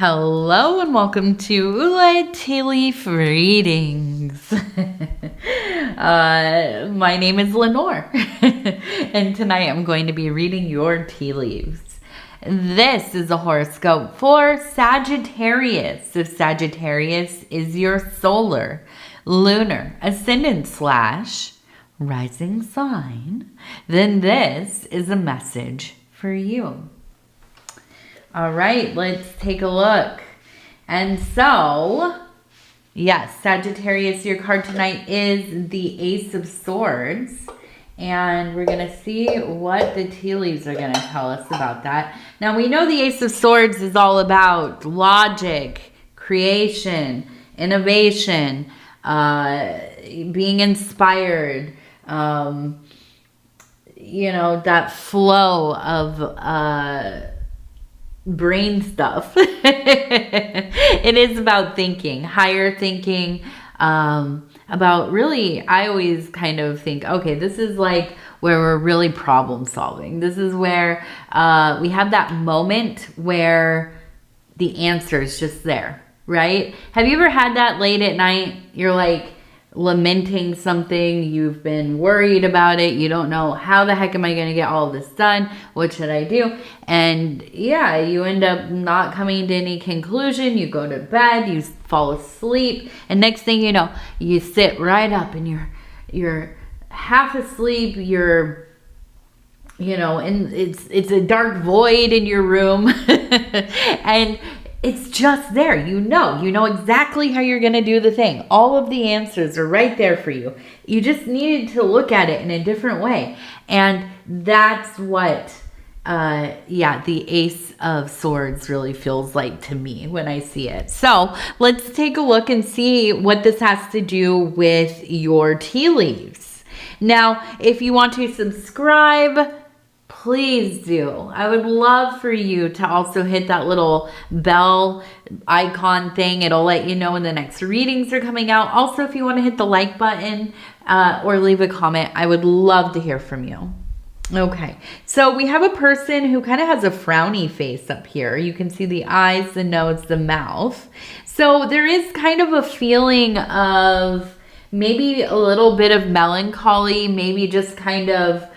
Hello and welcome to Tea Leaf Readings. My name is Lenor and tonight I'm going to be reading your tea leaves. This is a horoscope for Sagittarius. If Sagittarius is your solar, lunar, ascendant / rising sign, then this is a message for you. All right, let's take a look. And so, yes, Sagittarius, your card tonight is the Ace of Swords. And we're going to see what the tea leaves are going to tell us about that. Now, we know the Ace of Swords is all about logic, creation, innovation, being inspired, that flow of brain stuff. It is about thinking, higher thinking, about really, I always kind of think, okay, this is like where we're really problem solving. This is where we have that moment where the answer is just there, right? Have you ever had that late at night? You're like lamenting something, you've been worried about it, you don't know how the heck am I going to get all of this done, what should I do? And yeah, you end up not coming to any conclusion, you go to bed, you fall asleep, and next thing you know, you sit right up and you're half asleep, and it's a dark void in your room and it's just there. You know exactly how you're going to do the thing. All of the answers are right there for you. You just needed to look at it in a different way. And that's what, the Ace of Swords really feels like to me when I see it. So let's take a look and see what this has to do with your tea leaves. Now, if you want to subscribe, please do. I would love for you to also hit that little bell icon thing. It'll let you know when the next readings are coming out. Also, if you want to hit the like button or leave a comment, I would love to hear from you. Okay, so we have a person who kind of has a frowny face up here. You can see the eyes, the nose, the mouth. So there is kind of a feeling of maybe a little bit of melancholy, maybe just kind of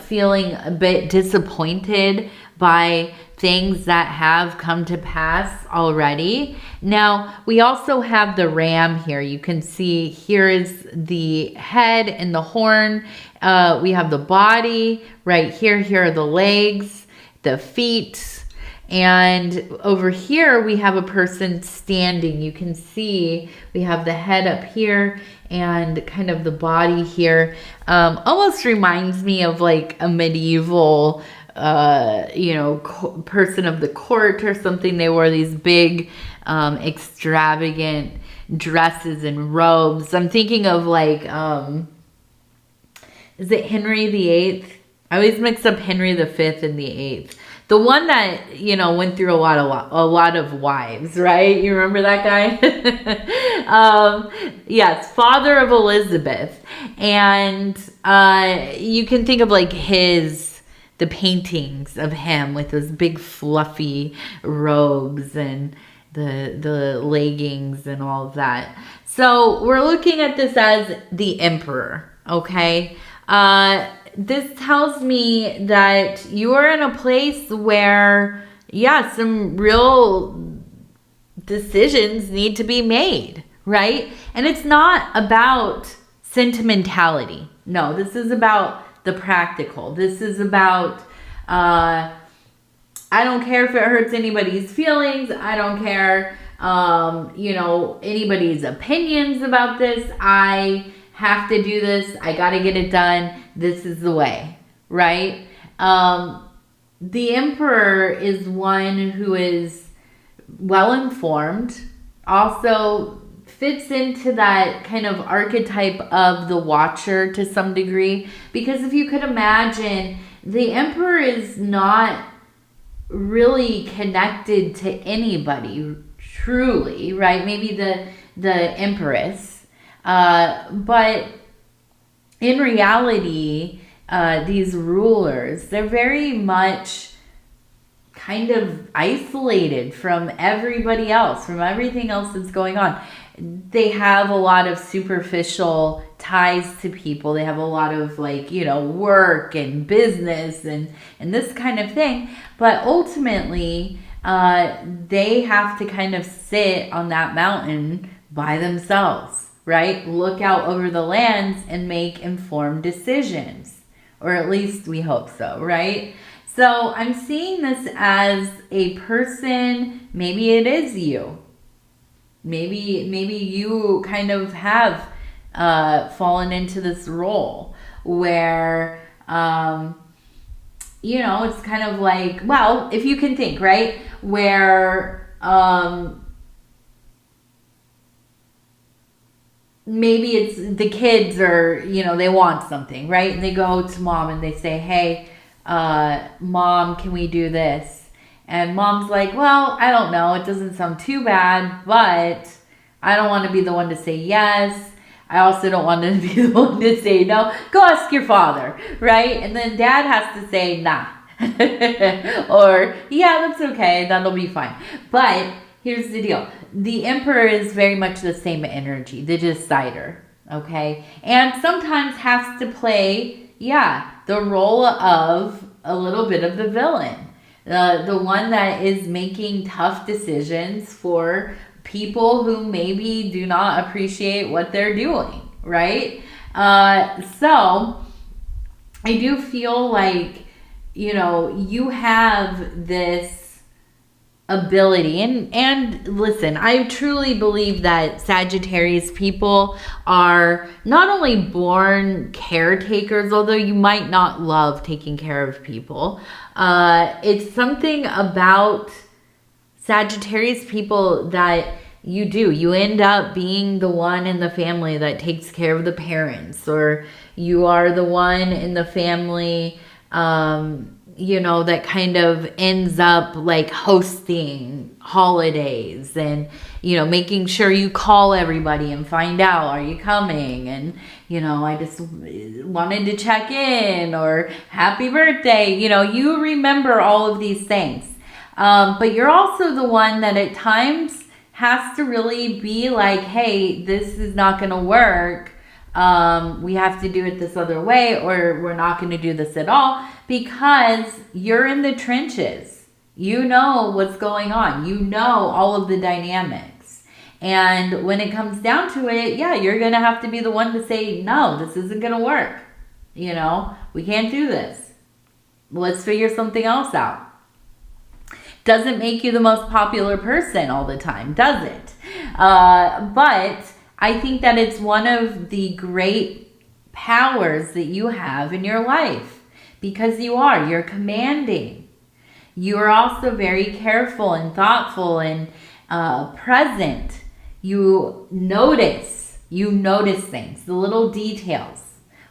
feeling a bit disappointed by things that have come to pass already. Now, we also have the ram here. You can see here is the head and the horn. We have the body right here. Here are the legs, the feet. And over here, we have a person standing. You can see we have the head up here and kind of the body here. Almost reminds me of like a medieval, person of the court or something. They wore these big, extravagant dresses and robes. I'm thinking of like, is it Henry VIII? I always mix up Henry V and the 8th. The one that, went through a lot of wives, right? You remember that guy? Yes, father of Elizabeth. And you can think of like the paintings of him with those big fluffy robes and the leggings and all of that. So we're looking at this as the emperor, okay? This tells me that you are in a place where, some real decisions need to be made, right? And it's not about sentimentality. No, this is about the practical. This is about, I don't care if it hurts anybody's feelings. I don't care, anybody's opinions about this. I have to do this. I got to get it done. This is the way, right? The emperor is one who is well-informed, also fits into that kind of archetype of the watcher to some degree, because if you could imagine, the emperor is not really connected to anybody truly, right? Maybe the empress, but in reality, these rulers, they're very much kind of isolated from everybody else, from everything else that's going on. They have a lot of superficial ties to people. They have a lot of work and business and this kind of thing. But ultimately, they have to kind of sit on that mountain by themselves, right? Look out over the lands and make informed decisions. Or at least we hope so, right? So I'm seeing this as a person, maybe it is you. Maybe you kind of have fallen into this role where, it's kind of like, well, if you can think, right? Where maybe it's the kids are, they want something, right? And they go to mom and they say, hey, Mom, can we do this? And mom's like, well, I don't know. It doesn't sound too bad, but I don't want to be the one to say yes. I also don't want to be the one to say no. Go ask your father, right? And then dad has to say, nah. Or, yeah, that's okay. That'll be fine. But here's the deal. The emperor is very much the same energy, the decider, okay? And sometimes has to play, the role of a little bit of the villain. The one that is making tough decisions for people who maybe do not appreciate what they're doing, right? So I do feel like, you have this ability and listen, I truly believe that Sagittarius people are not only born caretakers, although you might not love taking care of people. It's something about Sagittarius people that you end up being the one in the family that takes care of the parents, or you are the one in the family that kind of ends up like hosting holidays and, making sure you call everybody and find out, are you coming? And, I just wanted to check in, or happy birthday. You remember all of these things. But you're also the one that at times has to really be like, hey, this is not going to work. We have to do it this other way, or we're not going to do this at all, because you're in the trenches. You know what's going on. You know all of the dynamics. And when it comes down to it, you're going to have to be the one to say, no, this isn't going to work. We can't do this. Let's figure something else out. Doesn't make you the most popular person all the time, does it? But I think that it's one of the great powers that you have in your life, because you're commanding. You are also very careful and thoughtful and present. You notice things, the little details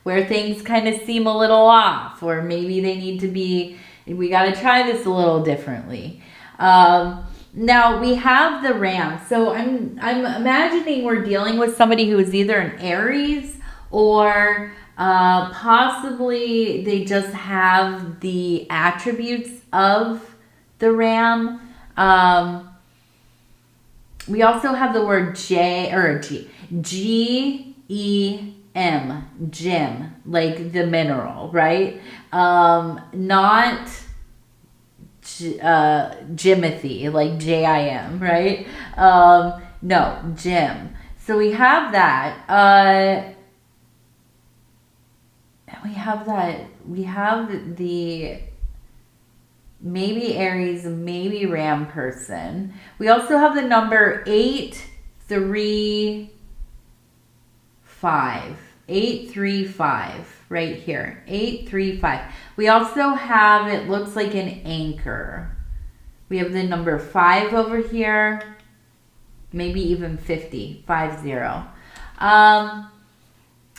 where things kind of seem a little off, or maybe they need to be, we got to try this a little differently. Now we have the Ram. So I'm imagining we're dealing with somebody who is either an Aries, or possibly they just have the attributes of the Ram. We also have the word G-E-M, gem, like the mineral, right? Not Jimothy, like J-I-M, right? No, gem. So we have that. We have the maybe Aries, maybe Ram person. We also have the number 835. 835 right here. 835. We also have, it looks like an anchor. We have the number 5 over here. Maybe even 50. 50.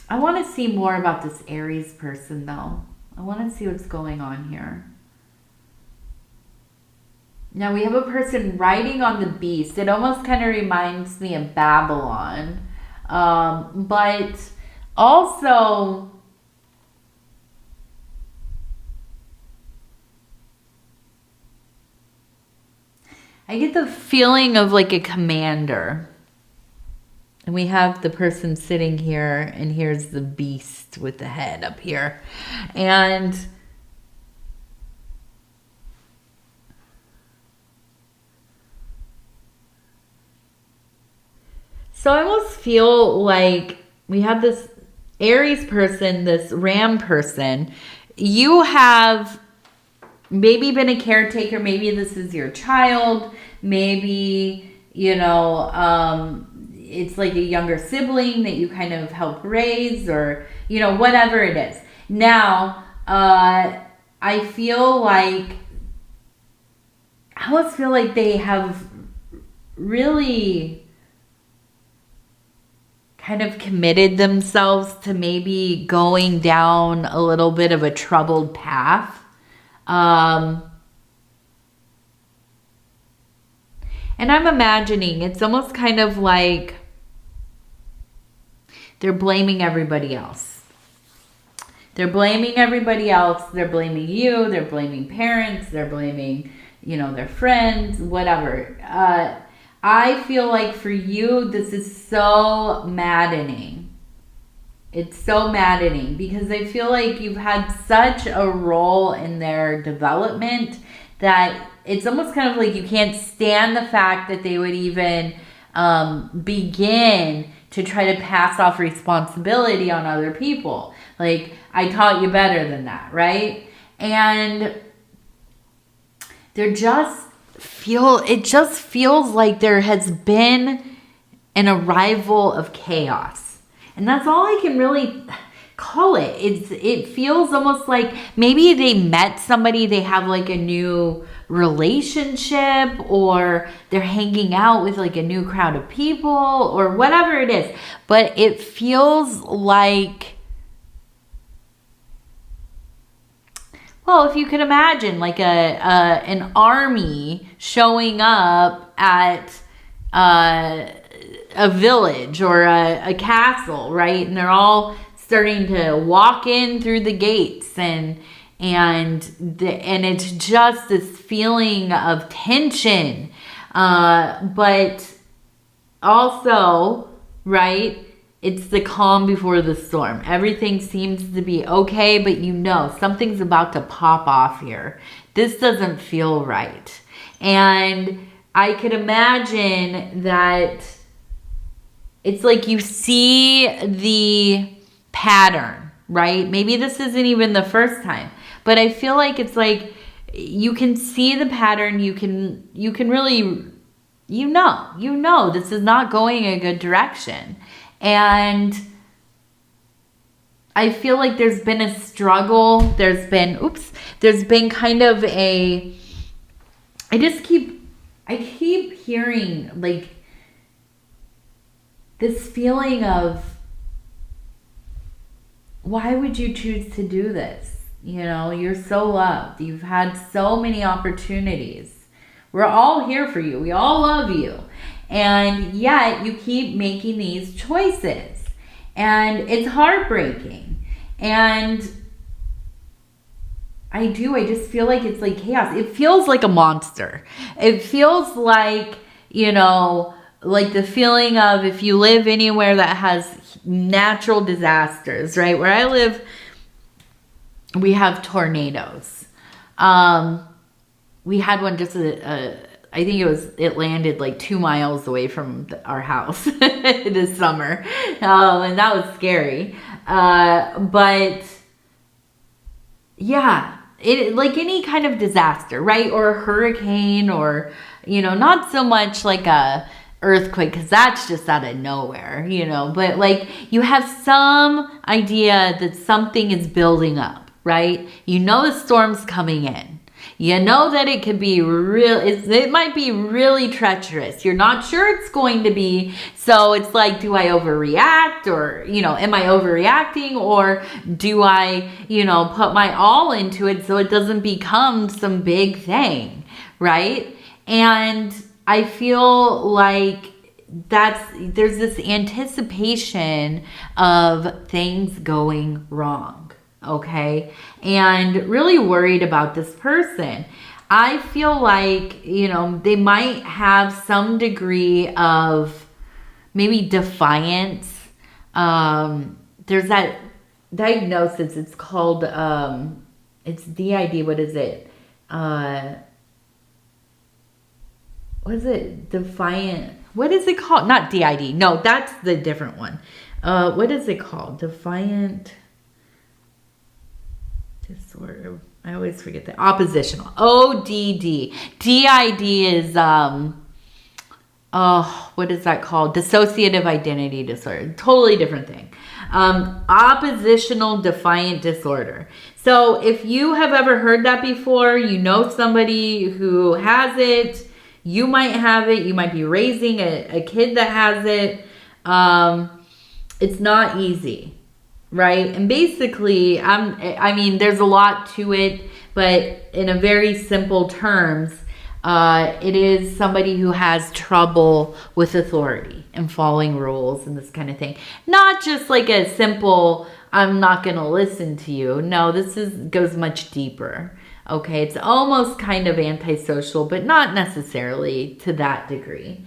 I want to see more about this Aries person though. I want to see what's going on here. Now we have a person riding on the beast. It almost kind of reminds me of Babylon. But also, I get the feeling of like a commander. And we have the person sitting here, and here's the beast with the head up here. And so I almost feel like we have this Aries person, this Ram person. You have maybe been a caretaker. Maybe this is your child. Maybe, you know, it's like a younger sibling that you kind of help raise, or, you know, whatever it is. Now, I feel like, I almost feel like they have really kind of committed themselves to maybe going down a little bit of a troubled path. And I'm imagining it's almost kind of like they're blaming everybody else. They're blaming everybody else. They're blaming you. They're blaming parents. They're blaming, you know, their friends, whatever. I feel like for you, this is so maddening. It's so maddening because I feel like you've had such a role in their development that it's almost kind of like you can't stand the fact that they would even begin to try to pass off responsibility on other people. Like, I taught you better than that, right? And it just feels like there has been an arrival of chaos. And that's all I can really call it. It feels almost like maybe they met somebody, they have like a new relationship, or they're hanging out with like a new crowd of people, or whatever it is. But it feels like, well, if you could imagine like an army showing up at a village or a castle, right? And they're all starting to walk in through the gates, and it's just this feeling of tension, but also, right, it's the calm before the storm. Everything seems to be okay, but you know something's about to pop off here. This doesn't feel right. And I could imagine that it's like you see the pattern, right? Maybe this isn't even the first time, but I feel like it's like you can see the pattern. You can really, you know this is not going a good direction. And I feel like there's been a struggle. There's been kind of I keep hearing like this feeling of, why would you choose to do this? You know, you're so loved. You've had so many opportunities. We're all here for you. We all love you. And yet you keep making these choices. And it's heartbreaking. And I just feel like it's like chaos. It feels like a monster. It feels like, you know, like the feeling of if you live anywhere that has natural disasters, right? Where I live, we have tornadoes. We had one just I think it landed like 2 miles away from our house this summer. And that was scary. But yeah, it like any kind of disaster, right? Or a hurricane, or, you know, not so much like a earthquake, because that's just out of nowhere, you know, but like you have some idea that something is building up, right? You know the storm's coming in. You know that it could be it might be really treacherous. You're not sure it's going to be. So it's like, do I overreact, or, you know, am I overreacting, or do I, you know, put my all into it so it doesn't become some big thing, right? And I feel like there's this anticipation of things going wrong, okay? And really worried about this person. I feel like, you know, they might have some degree of maybe defiance. There's that diagnosis. It's called, it's DID. What is it? What is it? Defiant. What is it called? Not DID. No, that's the different one. What is it called? Defiant disorder. I always forget that. Oppositional. ODD. DID is, what is that called? Dissociative identity disorder. Totally different thing. Oppositional defiant disorder. So if you have ever heard that before, you know somebody who has it, you might have it, you might be raising a kid that has it. It's not easy, right? And basically, I mean, there's a lot to it, but in a very simple terms, it is somebody who has trouble with authority and following rules and this kind of thing. Not just like a simple, I'm not going to listen to you. No, goes much deeper. Okay, it's almost kind of antisocial, but not necessarily to that degree.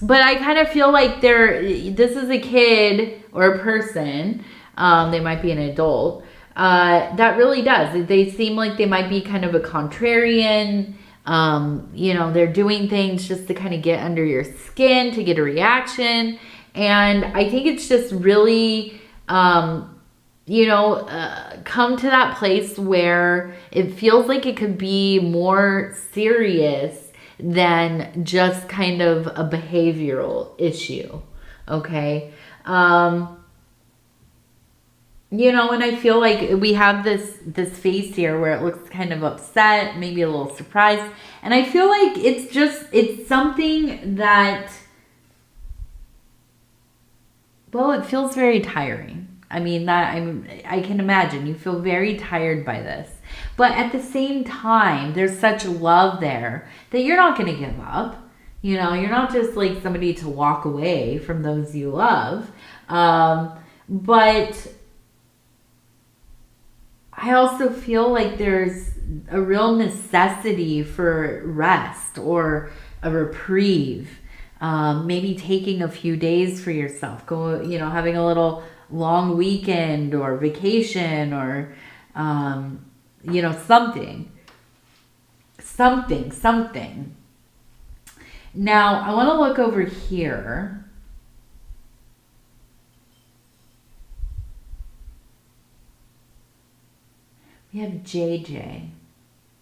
But I kind of feel like this is a kid or a person, they might be an adult, that really does. They seem like they might be kind of a contrarian. You know, they're doing things just to kind of get under your skin, to get a reaction. And I think it's just really, you know, come to that place where it feels like it could be more serious than just kind of a behavioral issue. Okay. You know, and I feel like we have this face here where it looks kind of upset, maybe a little surprised. And I feel like it's something that, well, it feels very tiring. I mean, I can imagine you feel very tired by this. But at the same time, there's such love there that you're not going to give up. You know, you're not just like somebody to walk away from those you love. But I also feel like there's a real necessity for rest or a reprieve. Maybe taking a few days for yourself. You know, having a little long weekend or vacation or, you know, something. Now, I want to look over here. We have JJ.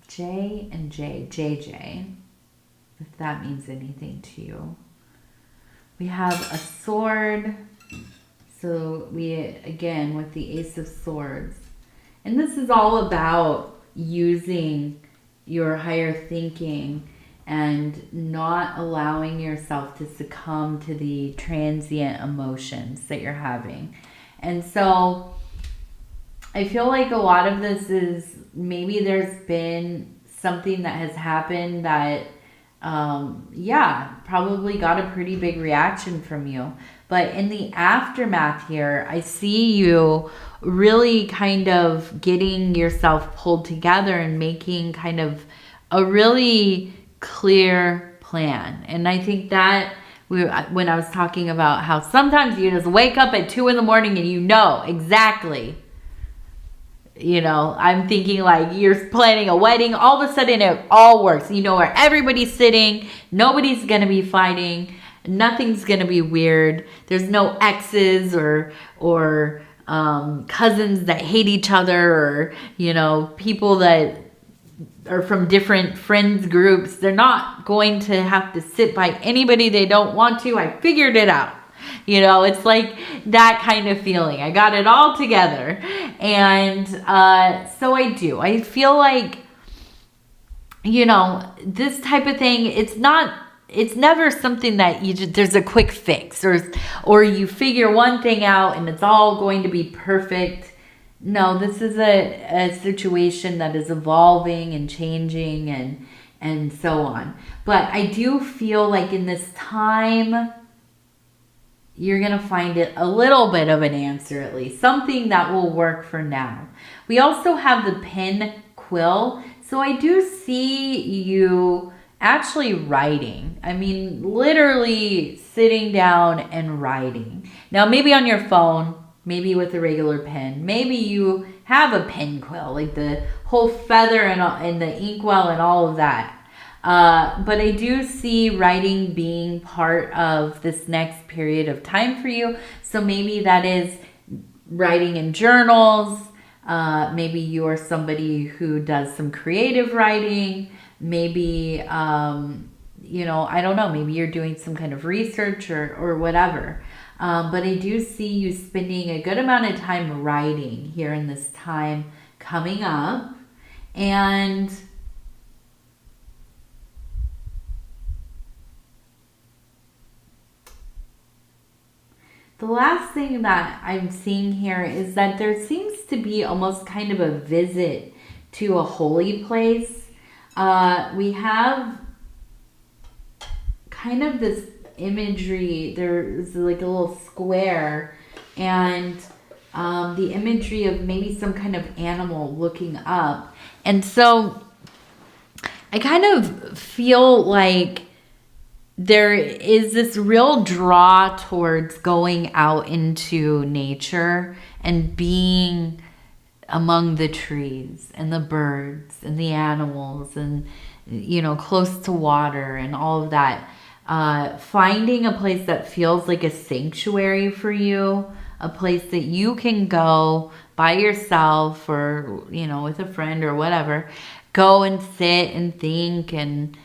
J and J. JJ. If that means anything to you. We have a sword. So again, with the Ace of Swords. And this is all about using your higher thinking and not allowing yourself to succumb to the transient emotions that you're having. And so I feel like a lot of this is maybe there's been something that has happened that, probably got a pretty big reaction from you. But in the aftermath here, I see you really kind of getting yourself pulled together and making kind of a really clear plan. And I think that when I was talking about how sometimes you just wake up at 2 a.m. and you know exactly, you know, I'm thinking like you're planning a wedding. All of a sudden it all works. You know where everybody's sitting. Nobody's going to be fighting. Nothing's going to be weird. There's no exes or cousins that hate each other or, you know, people that are from different friends groups. They're not going to have to sit by anybody they don't want to. I figured it out. You know, it's like that kind of feeling. I got it all together. And so I do. I feel like, you know, this type of thing, it's never something that there's a quick fix or you figure one thing out and it's all going to be perfect. No, this is a situation that is evolving and changing and so on. But I do feel like in this time, you're going to find it a little bit of an answer, at least something that will work for now. We also have the pin quill. So I do see you actually writing. I mean, literally sitting down and writing. Now, maybe on your phone, maybe with a regular pen. Maybe you have a pen quill, like the whole feather and the inkwell and all of that. But I do see writing being part of this next period of time for you. So maybe that is writing in journals. Maybe you are somebody who does some creative writing. Maybe, you know, I don't know, maybe you're doing some kind of research or whatever. But I do see you spending a good amount of time writing here in this time coming up. And the last thing that I'm seeing here is that there seems to be almost kind of a visit to a holy place. We have kind of this imagery. There's like a little square and the imagery of maybe some kind of animal looking up. And so I kind of feel like there is this real draw towards going out into nature and being among the trees and the birds and the animals and, you know, close to water and all of that. Finding a place that feels like a sanctuary for you, a place that you can go by yourself or, you know, with a friend or whatever, go and sit and think and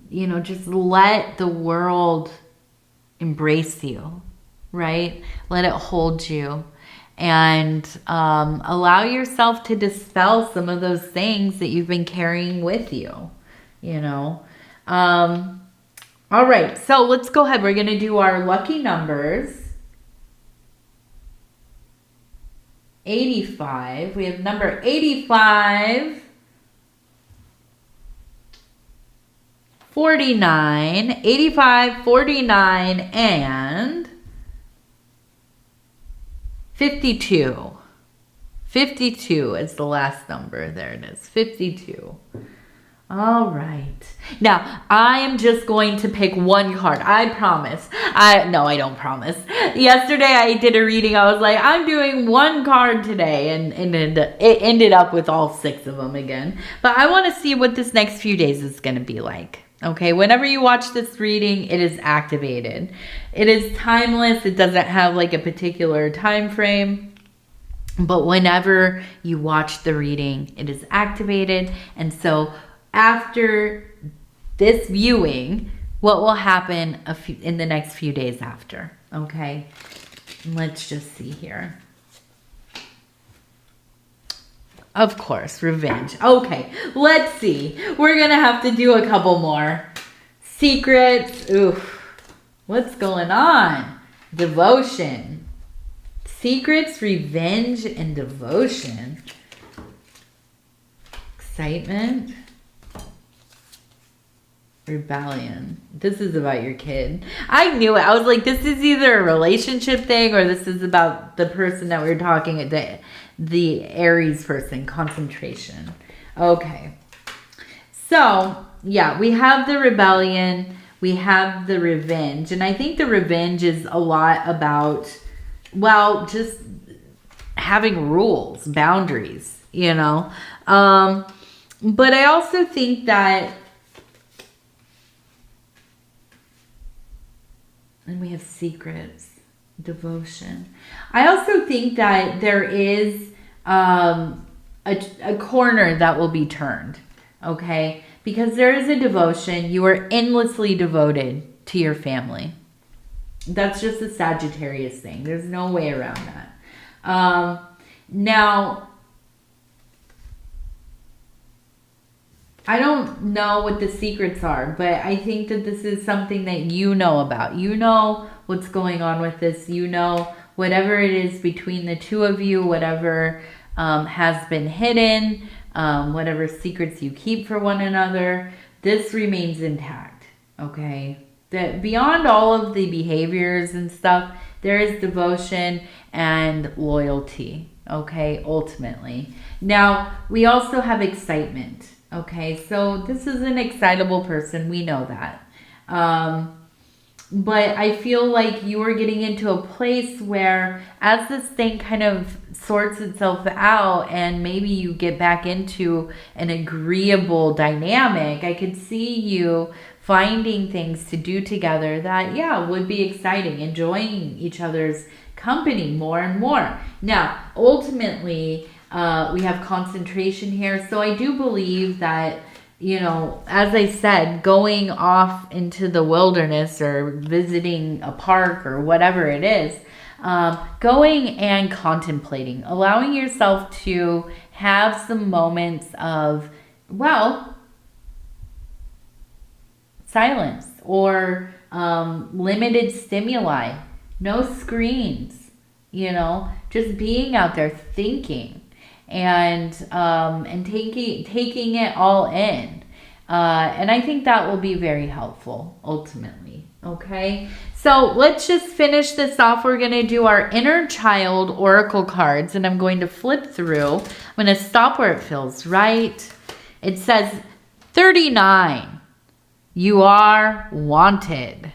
you know, just let the world embrace you, right? Let it hold you and allow yourself to dispel some of those things that you've been carrying with you, you know. All right, so let's go ahead. We're going to do our lucky numbers. 85. We have number 85. 49, 85, 49, and 52. 52 is the last number. There it is, 52. All right. Now, I am just going to pick one card. I promise. No, I don't promise. Yesterday, I did a reading. I was like, I'm doing one card today. And it ended up with all 6 of them again. But I want to see what this next few days is going to be like. Okay, whenever you watch this reading, it is activated. It is timeless. It doesn't have like a particular time frame. But whenever you watch the reading, it is activated. And so after this viewing, what will happen in the next few days after? Okay, let's just see here. Of course, revenge. Okay, let's see. We're going to have to do a couple more. Secrets. Oof. What's going on? Devotion. Secrets, revenge, and devotion. Excitement. Rebellion. This is about your kid. I knew it. I was like, this is either a relationship thing or this is about the person that we were talking about. The Aries person, concentration. Okay. So, yeah, we have the rebellion. We have the revenge. And I think the revenge is a lot about, well, just having rules, boundaries, you know. But I also think that, and we have secrets. Devotion. I also think that there is a corner that will be turned, okay? Because there is a devotion. You are endlessly devoted to your family. That's just a Sagittarius thing. There's no way around that. Now, I don't know what the secrets are, but I think that this is something that you know about. You know what's going on with this. You know whatever it is between the two of you, whatever has been hidden, whatever secrets you keep for one another, this remains intact, okay? That beyond all of the behaviors and stuff, there is devotion and loyalty, okay, ultimately. Now, we also have excitement, okay? So this is an excitable person. We know that. But I feel like you are getting into a place where as this thing kind of sorts itself out and maybe you get back into an agreeable dynamic, I could see you finding things to do together that, yeah, would be exciting, enjoying each other's company more and more. Now, ultimately, we have concentration here. So I do believe that, you know, as I said, going off into the wilderness or visiting a park or whatever it is, going and contemplating, allowing yourself to have some moments of, well, silence or limited stimuli, no screens, you know, just being out there thinking and taking it all in. And I think that will be very helpful ultimately. Okay, so let's just finish this off. We're going to do our inner child oracle cards, and I'm going to flip through. I'm going to stop where it feels right. It says 39. You are wanted.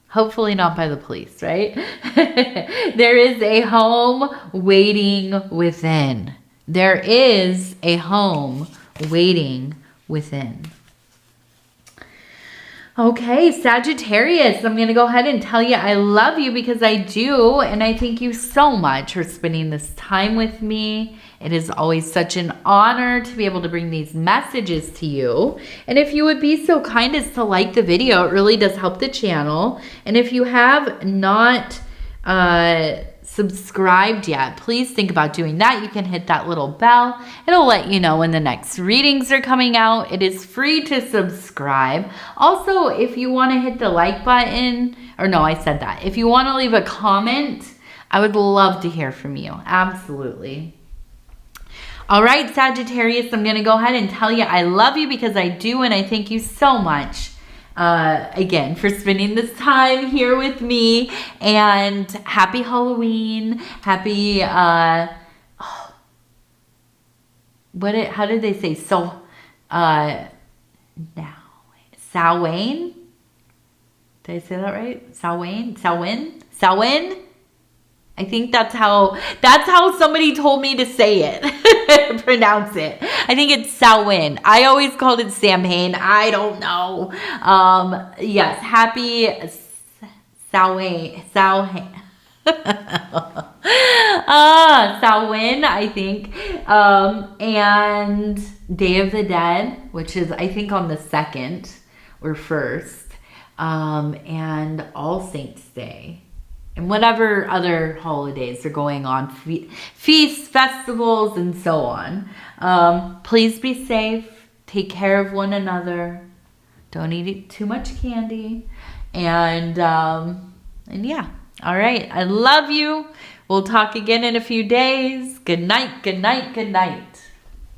Hopefully not by the police, right? There is a home waiting within. There is a home waiting within. Okay, Sagittarius, I'm going to go ahead and tell you I love you because I do, and I thank you so much for spending this time with me. It is always such an honor to be able to bring these messages to you. And if you would be so kind as to like the video, it really does help the channel. And if you have not subscribed yet, please think about doing that. You can hit that little bell. It'll let you know when the next readings are coming out. It is free to subscribe. Also, if you want to hit the like button, or no, I said that. If you want to leave a comment, I would love to hear from you. Absolutely. All right, Sagittarius, I'm going to go ahead and tell you I love you because I do, and I thank you so much, again, for spending this time here with me, and happy Halloween, happy, how did they say? Samhain? Did I say that right? Samhain? I think that's how somebody told me to say it, pronounce it. I think it's Samhain. I always called it Samhain. I don't know. Yes, happy Samhain. Samhain, I think. And Day of the Dead, which is, I think, on the 2nd or 1st. And All Saints Day. And whatever other holidays are going on, feasts, festivals, and so on. Please be safe. Take care of one another. Don't eat too much candy. And yeah. All right. I love you. We'll talk again in a few days. Good night, good night, good night.